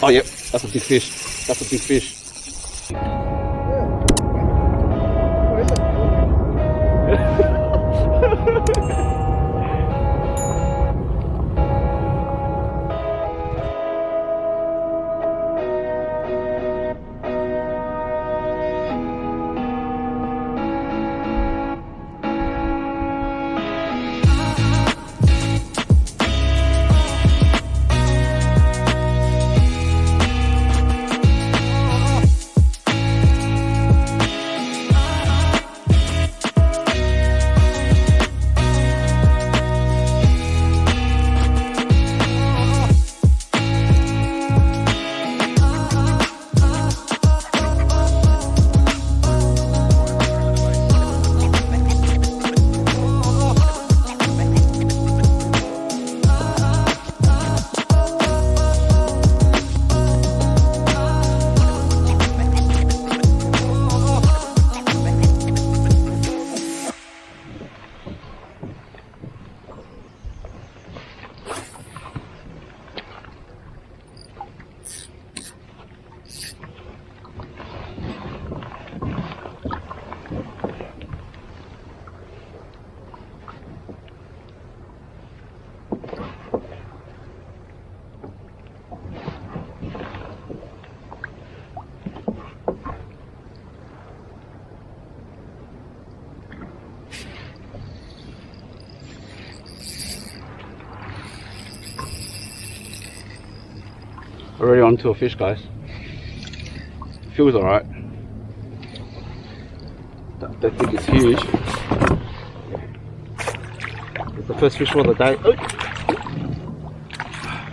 Oh, yep, that's a big fish. That's a big fish. Already onto a fish, guys. Feels alright. That thing is huge. It's the first fish for the day. Oh.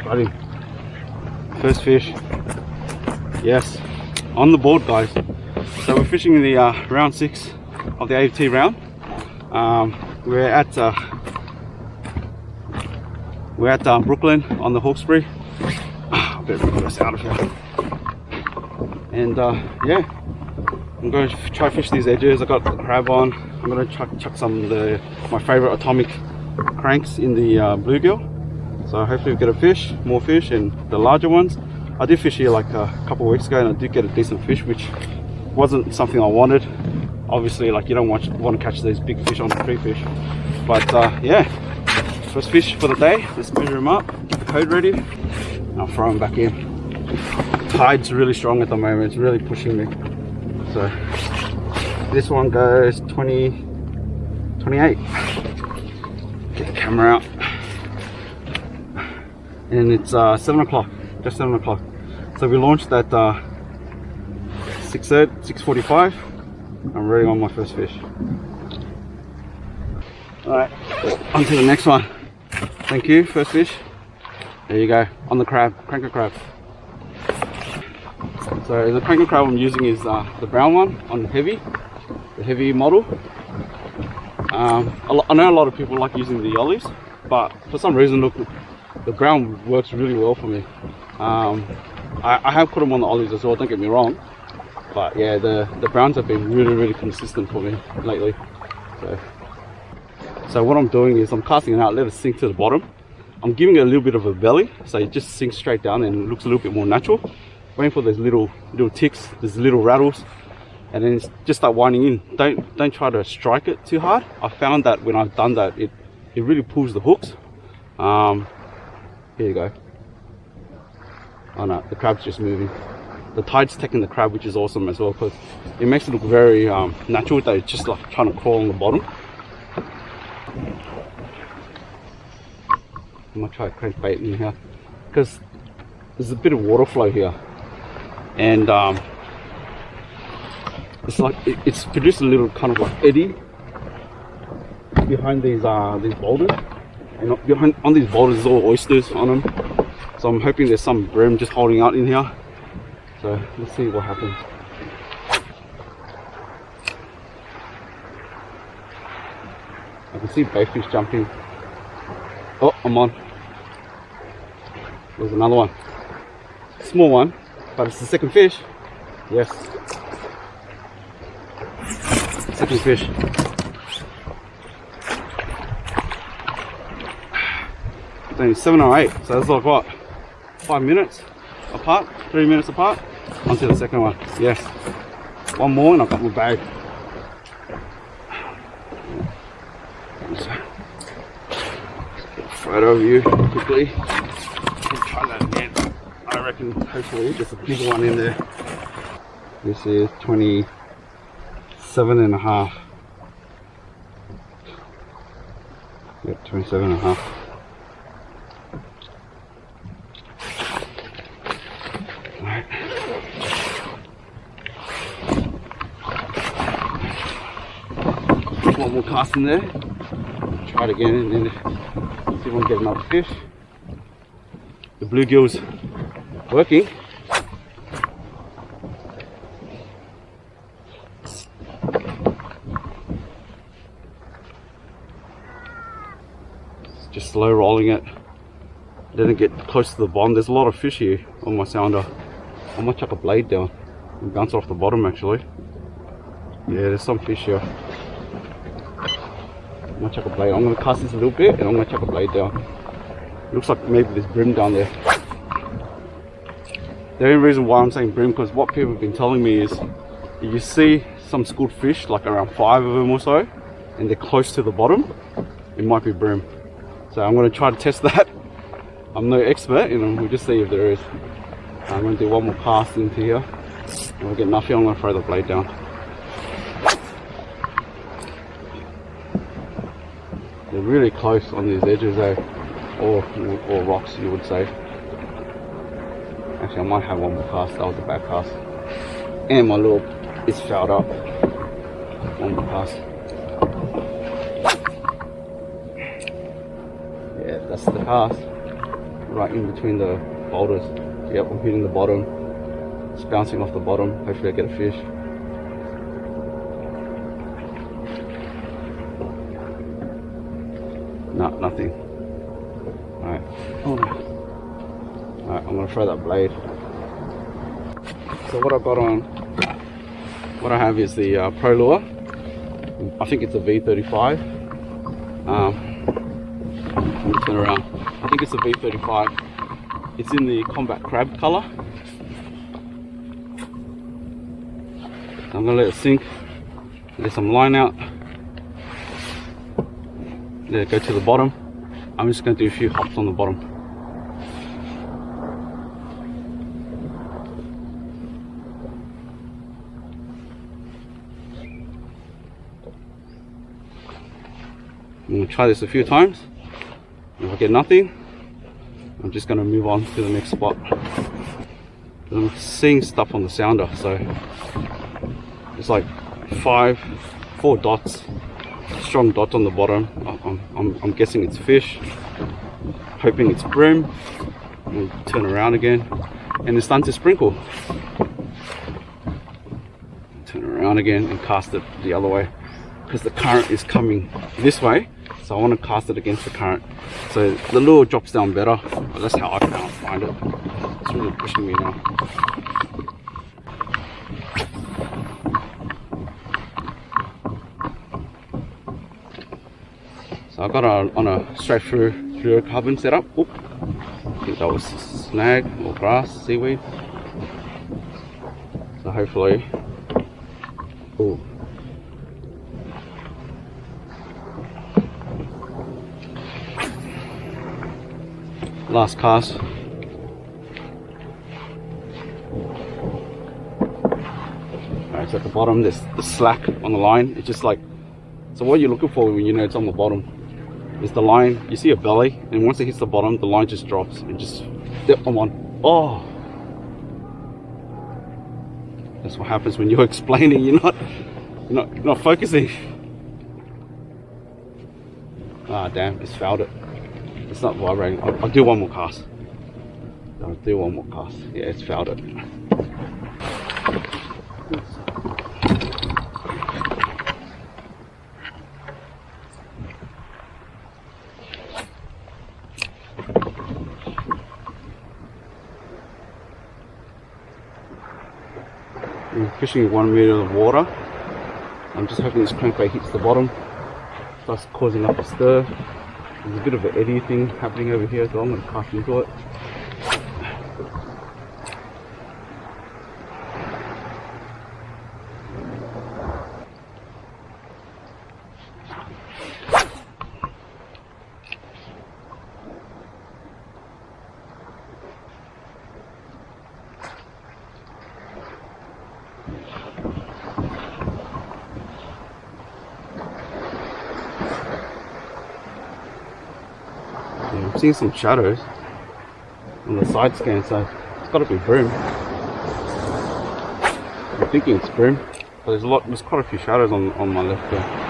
Got him. First fish. Yes. On the board, guys. So we're fishing the round 6 of the AFT round. We're at Brooklyn on the Hawkesbury. Better get us out of here. And yeah, I'm going to try fish these edges. I got the crab on. I'm going to chuck some of my favorite atomic cranks in the bluegill. So hopefully we get a fish, more fish, and the larger ones. I did fish here like a couple of weeks ago, and I did get a decent fish, which wasn't something I wanted. Obviously, like, you don't want to catch these big fish on the free fish. But yeah, first fish for the day. Let's measure him up, get the code ready, and I'll throw him back in. Tide's really strong at the moment. It's really pushing me. So this one goes 28. Get the camera out. And it's 7 o'clock, just 7 o'clock. So we launched at 6:45. I'm ready on my first fish. Alright, on to the next one. Thank you, first fish. There you go, on the crab, cranker crab. So the cranker crab I'm using is the brown one on the heavy model. I know a lot of people like using the yollies, but for some reason, look, the brown works really well for me. I have put them on the ollies as well, don't get me wrong, but yeah, the browns have been really consistent for me lately. So what I'm doing is I'm casting it out, let it sink to the bottom. I'm giving it a little bit of a belly, so it just sinks straight down and it looks a little bit more natural. Waiting for those little ticks, those little rattles, and then just start winding in. Don't try to strike it too hard. I found that when I've done that, it really pulls the hooks. Here you go. Oh no, the crab's just moving. The tide's taking the crab, which is awesome as well, because it makes it look very natural that it's just like trying to crawl on the bottom. I'm gonna try to crank bait in here because there's a bit of water flow here, and it's like it's produced a little kind of like eddy behind these boulders, and on these boulders there's all oysters on them. So I'm hoping there's some bream just holding out in here. So let's see what happens. I can see both fish jumping. Oh, I'm on. There's another one. Small one, but it's the second fish. Yes. Second fish. It's only 7 or 8, so that's like what? 5 minutes. I'll apart, 3 minutes apart. Onto the second one. Yes. One more and I've got my bag. So, get a photo of you quickly. Try that again. I reckon hopefully there's a bigger one in there. This is 27.5. Yep, 27.5. Alright. One more cast in there. Try it again and then see if we can get another fish. The bluegill's working. Just slow rolling it. Let it get close to the bottom. There's a lot of fish here on my sounder. I might chuck a blade down and bounce off the bottom actually. Yeah, there's some fish here. I'm gonna chuck a blade. I'm gonna cast this a little bit and I'm gonna chuck a blade down. Looks like maybe there's bream down there. The only reason why I'm saying bream, because what people have been telling me is if you see some schooled fish, like around 5 of them or so, and they're close to the bottom, it might be bream. So I'm going to try to test that. I'm no expert, we'll just see if there is. I'm going to do one more cast into here. And we'll get nothing. I'm going to throw the blade down. They're really close on these edges though, or rocks you would say. Actually, I might have one more cast. That was a bad cast. And my lure is fouled up. One more cast. Yeah, that's the cast. Right in between the boulders. Yep, I'm hitting the bottom. It's bouncing off the bottom. Hopefully I get a fish. No, nothing. Alright. Alright, I'm gonna throw that blade. So what I've got on, what I have is the Pro Lure. I think it's a V35. Let me turn around. I think it's a V35. It's in the combat crab color. I'm gonna let it sink. Let some line out. Let it go to the bottom. I'm just gonna do a few hops on the bottom. I'm going to try this a few times. If I get nothing, I'm just going to move on to the next spot. I'm seeing stuff on the sounder, so it's like 4 dots, strong dots on the bottom. I'm guessing it's fish, hoping it's bream. We'll turn around again, and it's starting to sprinkle. Turn around again and cast it the other way, because the current is coming this way. So I want to cast it against the current, so the lure drops down better. That's how I can't find it. It's really pushing me now. So I got on a straight through fluorocarbon setup. Oop. I think that was snag or grass, seaweed. So hopefully, ooh. Last cast. Alright, so at the bottom there's the slack on the line. It's just like, so what you're looking for when you know it's on the bottom is the line. You see a belly, and once it hits the bottom, the line just drops. It just, yep, I'm on. Oh, that's what happens when you're explaining. You're not focusing. Ah, damn, it's fouled it. It's not vibrating. I'll do one more cast. I'll do one more cast. Yeah, it's fouled it. I'm fishing 1 meter of water. I'm just hoping this crankbait hits the bottom, starts causing up a stir. There's a bit of an eddy thing happening over here, so I'm going to cast into it. seeing some shadows on the side scan, so it's got to be Bream. I'm thinking it's Bream, but there's quite a few shadows on my left there.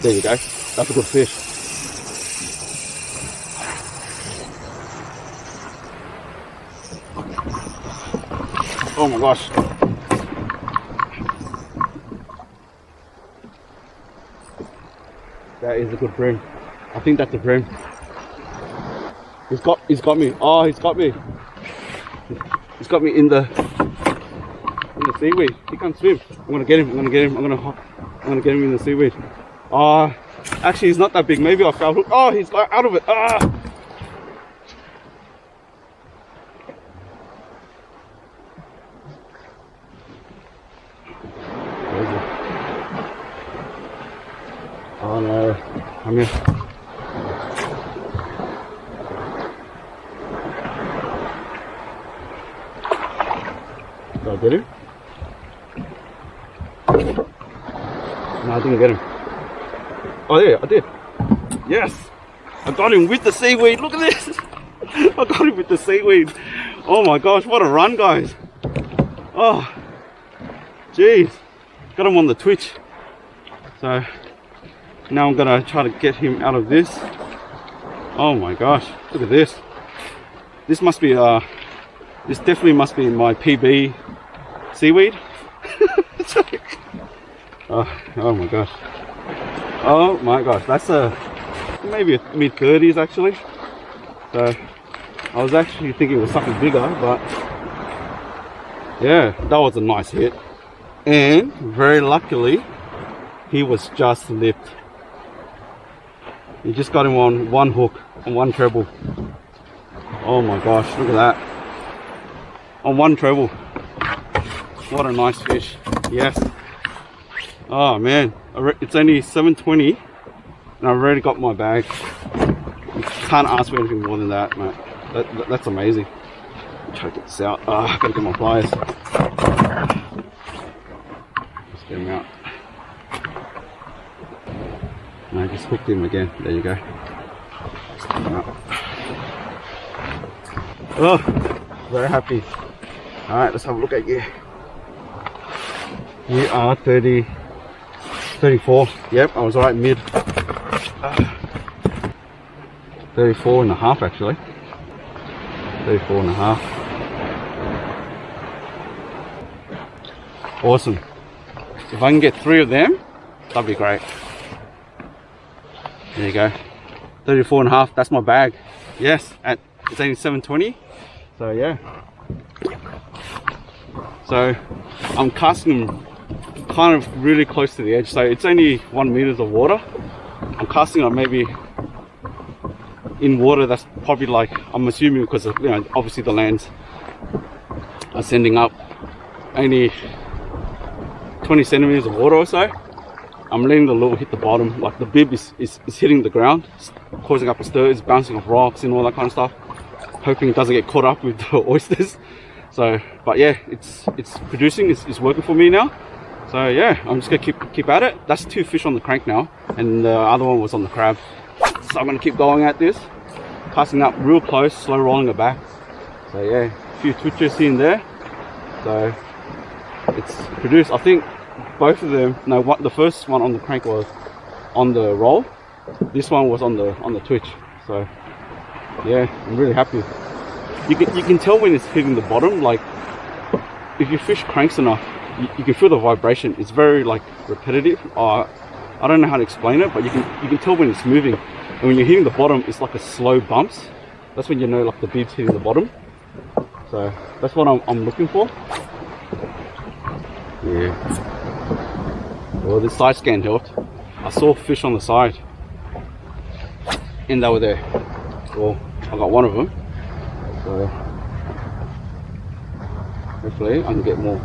There you go. That's a good fish. Oh my gosh. That is a good Bream. I think that's a Bream. He's got me. Oh, he's got me. He's got me in the seaweed. He can't swim. I'm gonna get him. I'm gonna get him in the seaweed. Actually, he's not that big. Maybe I foul hook. Oh, he's like out of it. Oh no, I'm here. Did I get him? No, I didn't get him. Oh yeah, I did. Yes! I got him with the seaweed. Look at this! I got him with the seaweed. Oh my gosh, what a run, guys. Oh, jeez. Got him on the twitch. So, now I'm gonna try to get him out of this. Oh my gosh, look at this. This must be, this definitely must be my PB seaweed. Oh my gosh. Oh my gosh, that's maybe a mid-30s actually. So I was actually thinking it was something bigger, but yeah, that was a nice hit. And very luckily, he was just lipped. You just got him on one hook and one treble. Oh my gosh, look at that. On one treble. What a nice fish. Yes. Oh man, it's only 7:20 and I've already got my bag. You can't ask for anything more than that, mate. That's amazing. Try to get this out. I gotta get my pliers. Let's get him out. No, I just hooked him again. There you go. Oh, very happy. Alright, let's have a look at you. We are 34. Yep, I was right mid. 34 and a half actually. 34 and a half. Awesome. If I can get 3 of them, that'd be great. There you go. 34 and a half, that's my bag. Yes, it's only 7:20. So yeah. So I'm casting them kind of really close to the edge. So it's only 1 meter of water. I'm casting on maybe in water that's probably like, I'm assuming because of, you know, obviously the lands are sending up only 20 centimeters of water or so. I'm letting the lure hit the bottom, like the bib is hitting the ground, causing up a stir, it's bouncing off rocks and all that kind of stuff. Hoping it doesn't get caught up with the oysters. So, but yeah, it's producing, it's working for me now. So yeah, I'm just gonna keep at it. That's 2 fish on the crank now, and the other one was on the crab. So I'm gonna keep going at this, casting up real close, slow rolling it back. So yeah, a few twitches here and there. So it's produced. I think both of them. No, the first one on the crank was on the roll. This one was on the twitch. So yeah, I'm really happy. You can tell when it's hitting the bottom. Like if you fish cranks enough, you can feel the vibration. It's very like repetitive. I don't know how to explain it, but you can tell when it's moving. And when you're hitting the bottom, it's like a slow bumps. That's when you know like the bib's hitting the bottom. So that's what I'm looking for. Yeah. Well, this side scan helped. I saw fish on the side, and they were there. Well, I got one of them. So hopefully I can get more.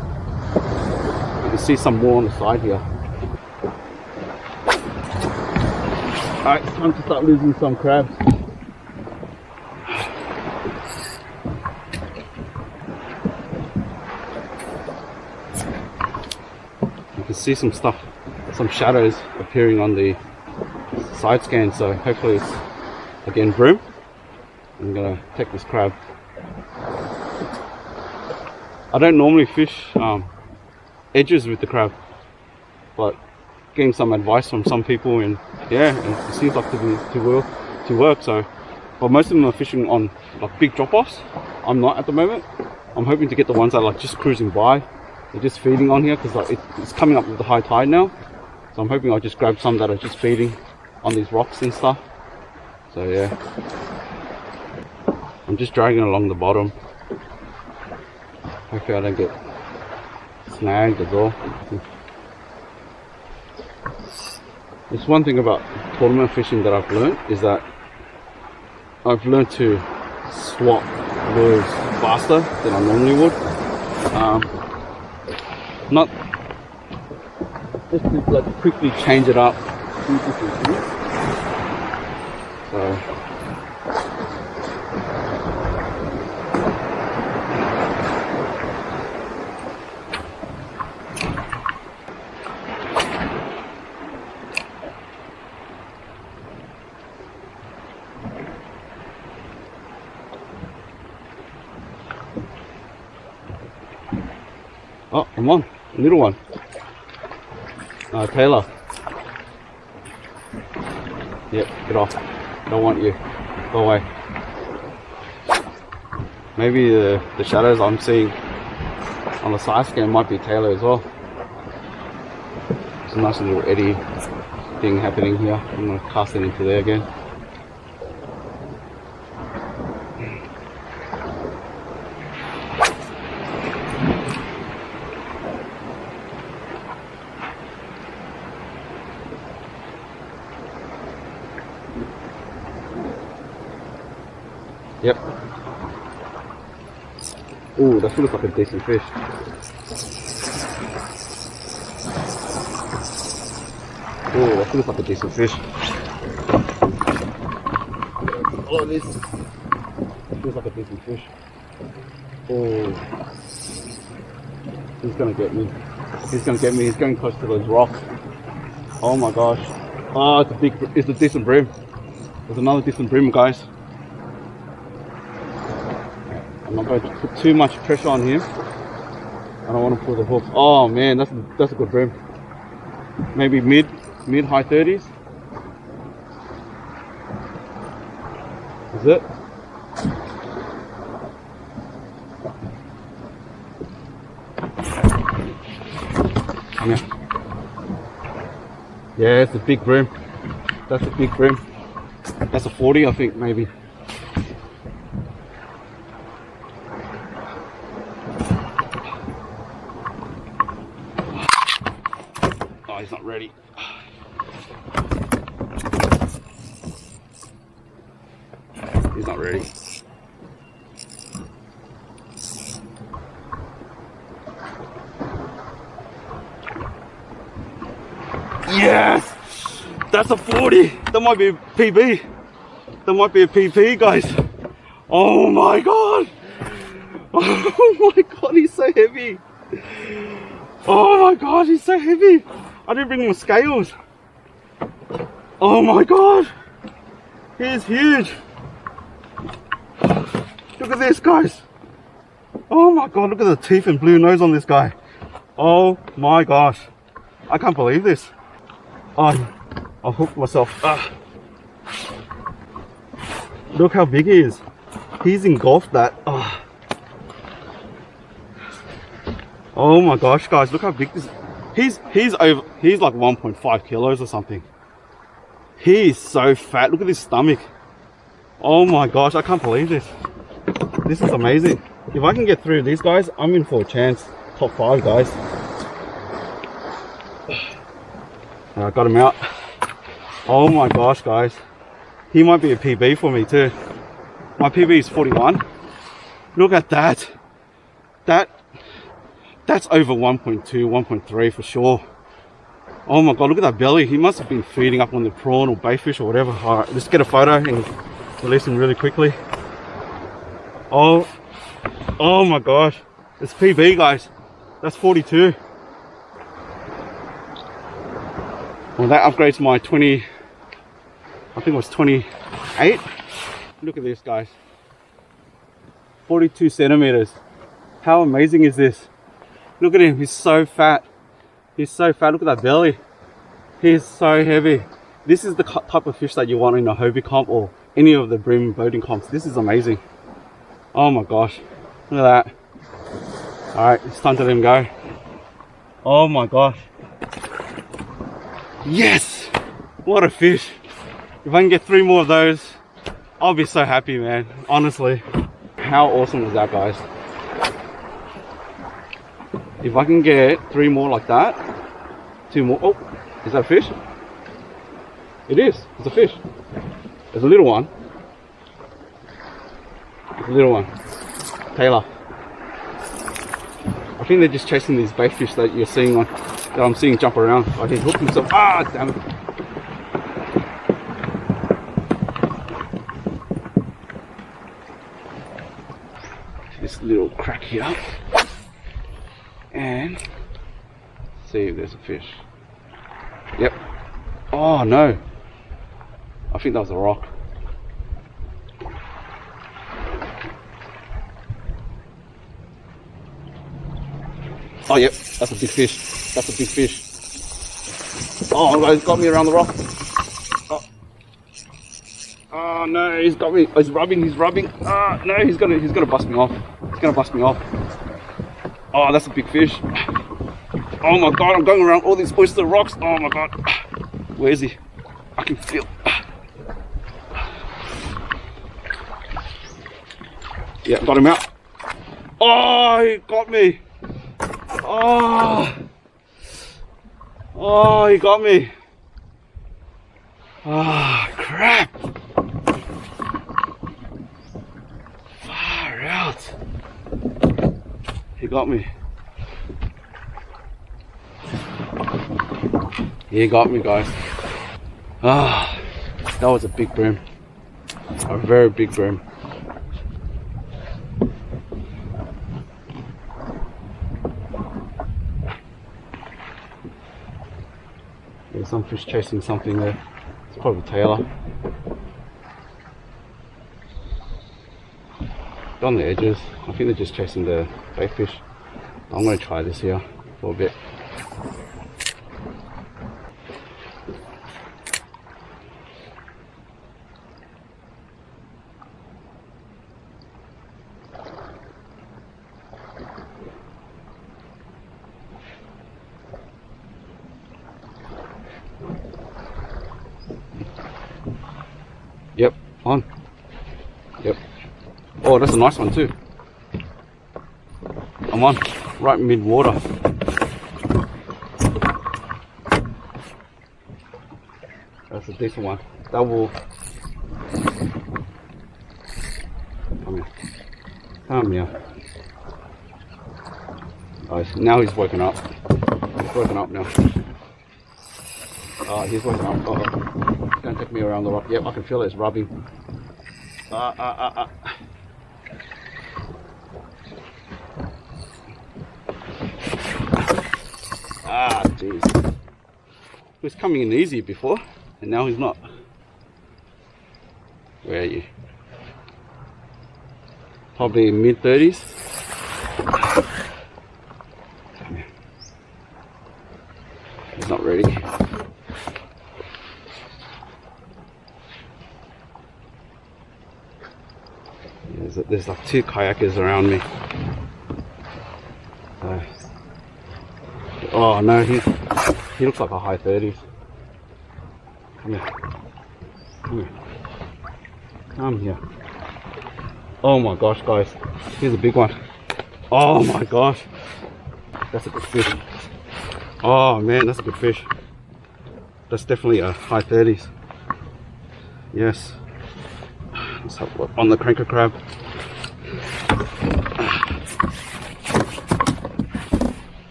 You can see some more on the side here. Alright, time to start losing some crabs. can see some stuff, some shadows appearing on the side scan, so hopefully it's again bream. I'm gonna take this crab. I don't normally fish edges with the crab, but getting some advice from some people, and yeah, and it seems like to work. So, but most of them are fishing on like big drop-offs. I'm not at the moment. I'm hoping to get the ones that are like just cruising by. They're just feeding on here because like it's coming up with the high tide now. So I'm hoping I'll just grab some that are just feeding on these rocks and stuff. So yeah, I'm just dragging along the bottom. Hopefully I don't get snagged as well. There's one thing about tournament fishing that I've learned is that I've learned to swap lures faster than I normally would. Not just to like quickly change it up. So oh, come on, little one. Taylor. Yep, get off. Don't want you. Go away. Maybe the shadows I'm seeing on the side scan might be Taylor as well. There's a nice little eddy thing happening here. I'm going to cast it into there again. Yep. Ooh, that looks like a decent fish. Ooh, that looks like a decent fish. Oh, this feels like a decent fish. Oh, he's gonna get me. He's gonna get me. He's going close to those rocks. Oh my gosh. Oh, it's a decent bream. There's another decent bream, guys. I'm not going to put too much pressure on him. I don't want to pull the hook. Oh man, that's a good bream. Maybe mid high 30s. Is it? Come here. Yeah, it's a big bream. That's a big bream. That's a 40, I think, maybe. He's not ready. He's not ready. Yes! That's a 40! That might be a PB. That might be a PP, guys. Oh my god! Oh my god, he's so heavy. Oh my god, he's so heavy. I didn't bring my scales. Oh my god. He is huge. Look at this, guys. Oh my god, look at the teeth and blue nose on this guy. Oh my gosh. I can't believe this. Oh, I hooked myself. Look how big he is. He's engulfed that. Oh my gosh, guys, look how big this is. He's like 1.5 kilos or something. He is so fat. Look at his stomach. Oh my gosh, I can't believe this. This is amazing. If I can get through these guys, I'm in for a chance. Top 5, guys. I got him out. Oh my gosh, guys. He might be a PB for me too. My PB is 41. Look at that. That's over 1.2, 1.3 for sure. Oh my god, look at that belly. He must have been feeding up on the prawn or bayfish or whatever. Alright, let's get a photo and release him really quickly. Oh my gosh. It's PB, guys. That's 42. Well, that upgrades my 20, I think it was 28. Look at this, guys. 42 centimeters. How amazing is this? Look at him, he's so fat. He's so fat, look at that belly. He's so heavy. This is the type of fish that you want in a Hobie comp or any of the Bream boating comps. This is amazing. Oh my gosh, look at that. Alright, it's time to let him go. Oh my gosh. Yes! What a fish. If I can get 3 more of those, I'll be so happy, man. Honestly. How awesome was that, guys? If I can get 3 more like that, 2 more. Oh, is that a fish? It is. It's a fish. There's a little one. It's a little one. Taylor. I think they're just chasing these bait fish that you're seeing on, that I'm seeing jump around. Oh, he hooked himself. Ah, damn it. This little crack here. And see if there's a fish. Yep. Oh no. I think that was a rock. Oh yep, that's a big fish. That's a big fish. Oh, he's got me around the rock. Oh, oh no, he's got me. He's rubbing. He's rubbing. Oh no, he's gonna bust me off. He's gonna bust me off. Oh, that's a big fish. Oh my god, I'm going around all these oyster rocks. Oh my god. Where is he? I can feel. Yeah, got him out. Oh, he got me. Oh. Oh, he got me. Oh, crap. Far out. He got me. He got me, guys. Ah, that was a big bream. A very big bream. There's some fish chasing something there. It's probably Taylor. They're on the edges. I think they're just chasing the bait fish. I'm going to try this here for a bit. Yep, on. Yep. Oh, that's a nice one too. I'm on, right mid water. That's a decent one. That will. Come here. Come here. Oh, now he's woken up. He's woken up now. Oh, he's woken up. Uh-oh. He's gonna take me around the rock. Yep, I can feel it. It's rubbing. Ah, jeez. He was coming in easy before, and now he's not. Where are you? Probably mid-30s. He's not ready. There's like 2 kayakers around me. Oh no, he looks like a high 30s. Come here. Come here. Come here. Oh my gosh, guys. Here's a big one. Oh my gosh. That's a good fish. Oh man, that's a good fish. That's definitely a high 30s. Yes. Let's have a look on the cranker crab.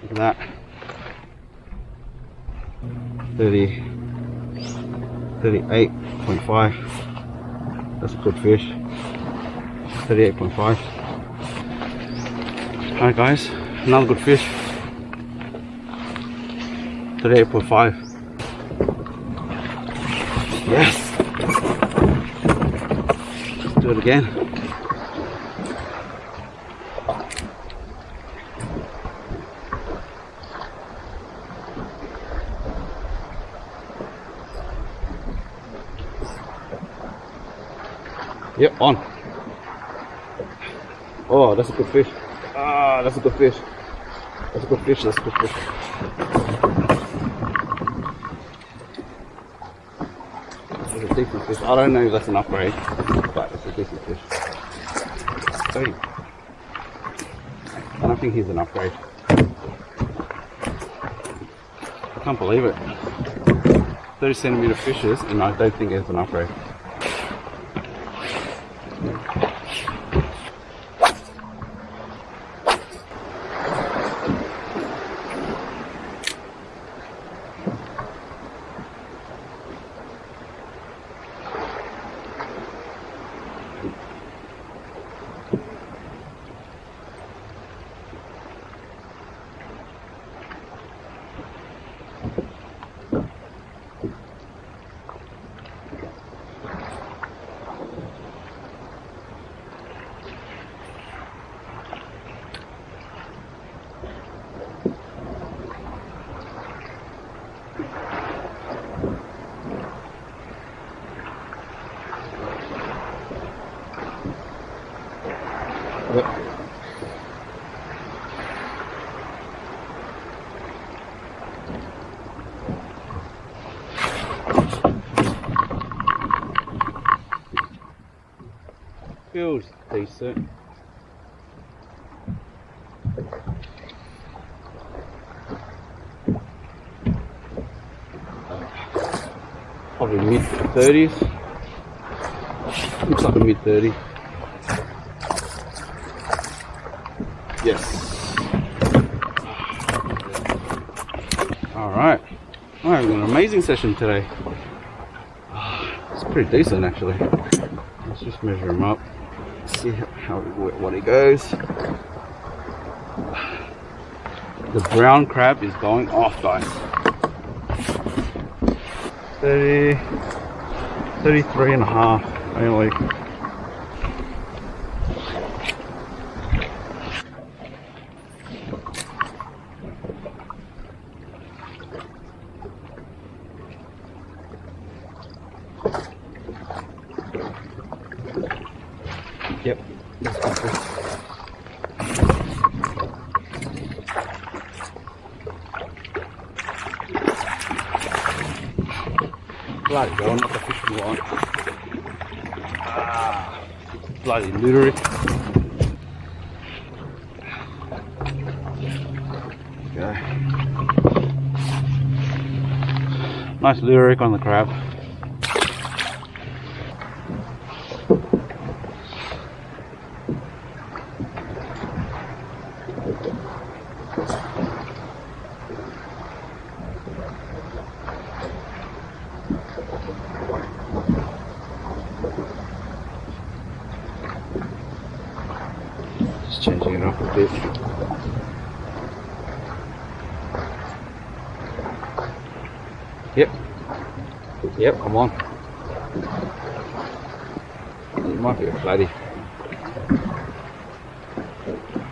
Look at that. 38.5. That's a good fish. 38.5. Alright guys, another good fish. 38.5. Yes. Let's do it again. Yep, on. Oh, that's a good fish. Ah, that's a good fish. That's a good fish, that's a good fish. That's a decent fish. I don't know if that's an upgrade, but it's a decent fish. Hey. I don't think he's an upgrade. I can't believe it. 30 centimeter fishes, and I don't think it's an upgrade. Yep. Feels decent. Probably mid-30s. Looks like a mid-30. Yes. Alright. We're having an amazing session today. It's pretty decent actually. Let's just measure him up. See what he goes. The brown crab is going off, guys. 33 and a half only. Yep. Bloody hell, not the fish we want. Ah, bloody literary. Okay. Nice lyric on the crab. Just changing it up a bit. Yep. Yep, I'm on. It might be a flatty.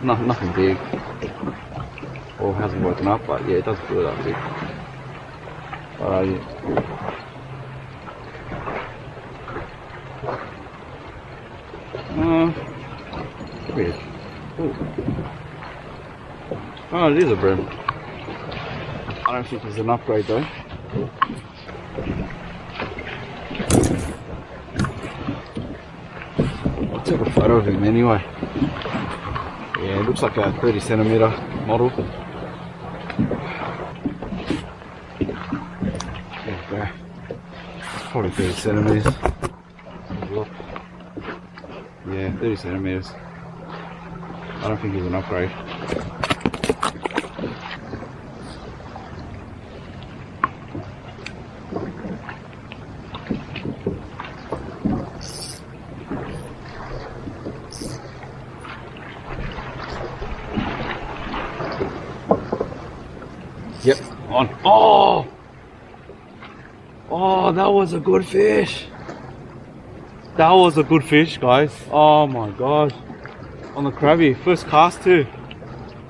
Nothing big. Or hasn't woken up, but yeah, it does feel that big. Yeah. Weird. Ooh. Oh, it is a bream. I don't think it's an upgrade though. I'll take a photo of him anyway. Yeah, it looks like a 30 centimeter model. There we go. Probably 30 centimeters. Look. Yeah, 30 centimeters. I don't think he's an upgrade. Yep. On. Oh! Oh, that was a good fish. That was a good fish, guys. Oh my gosh. On the crabby. First cast too.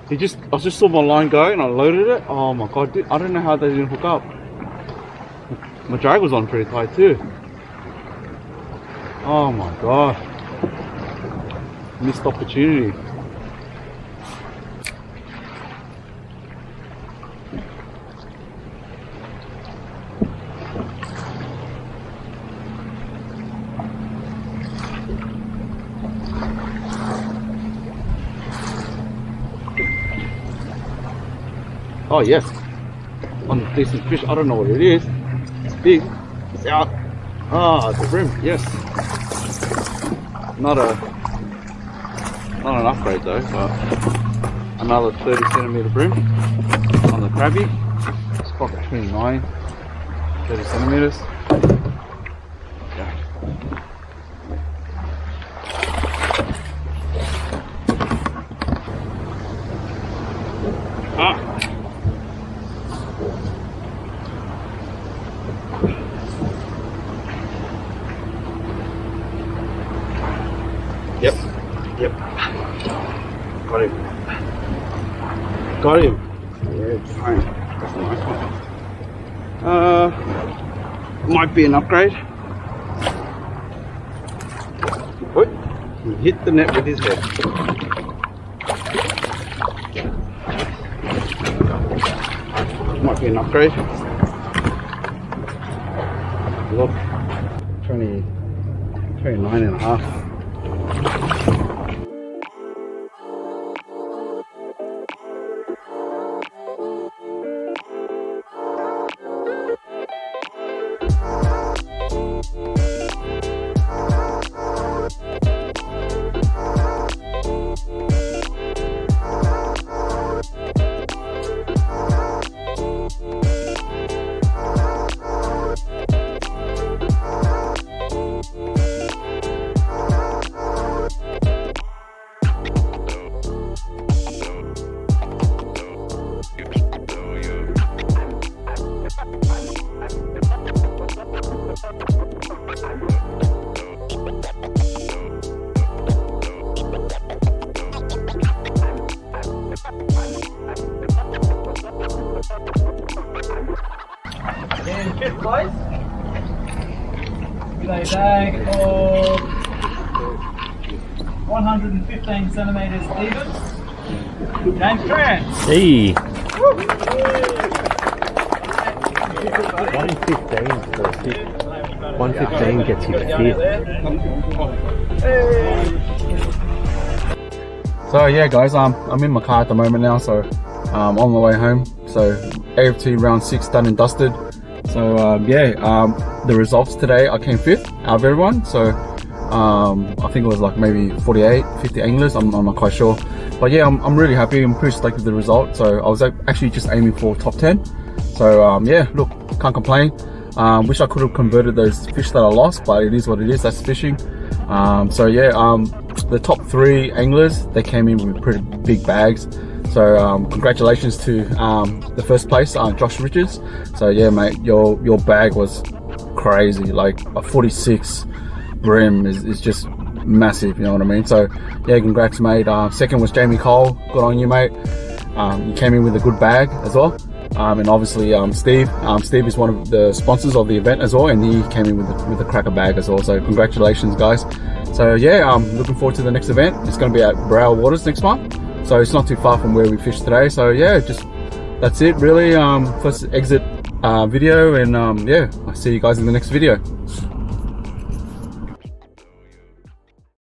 I just saw my line go and I loaded it. Oh my god, dude, I don't know how they didn't hook up. My drag was on pretty tight too. Oh my god. Missed opportunity. Oh yes, on a decent fish. I don't know what it is. It's big. It's out. Ah, it's a bream. Yes. Not an upgrade though, but another 30 centimeter bream on the crabby. It's pocket 29, 30 centimeters. Yeah. Ah. Yep. Got him. Yeah, fine. That's a nice one. Might be an upgrade. What? He hit the net with his head. Might be an upgrade. Look. 29 and a half. In fifth place, with a bag of 115 centimetres even, James Grant. Hey! 115 gets you fifth. So yeah guys, I'm in my car at the moment now, so on the way home. So AFT round 6 done and dusted. So the results today, I came 5th out of everyone. So I think it was like maybe 48, 50 anglers, I'm not quite sure. But yeah, I'm really happy, I'm pretty stoked with the result. So I was actually just aiming for top 10. So yeah, look, can't complain. Wish I could have converted those fish that I lost, but it is what it is, that's fishing. So yeah, the top 3 anglers, they came in with pretty big bags. So congratulations to the first place, Josh Richards. So yeah mate, your bag was crazy. Like a 46 Bream is just massive, you know what I mean? So yeah, congrats mate. Second was Jamie Cole, good on you mate. You came in with a good bag as well. And obviously Steve is one of the sponsors of the event as well, and he came in with a cracker bag as well. So congratulations guys. So yeah, I'm looking forward to the next event. It's going to be at Browell Waters next month, so it's not too far from where we fished today. So yeah, just that's it really. First exit video, and yeah, I'll see you guys in the next video.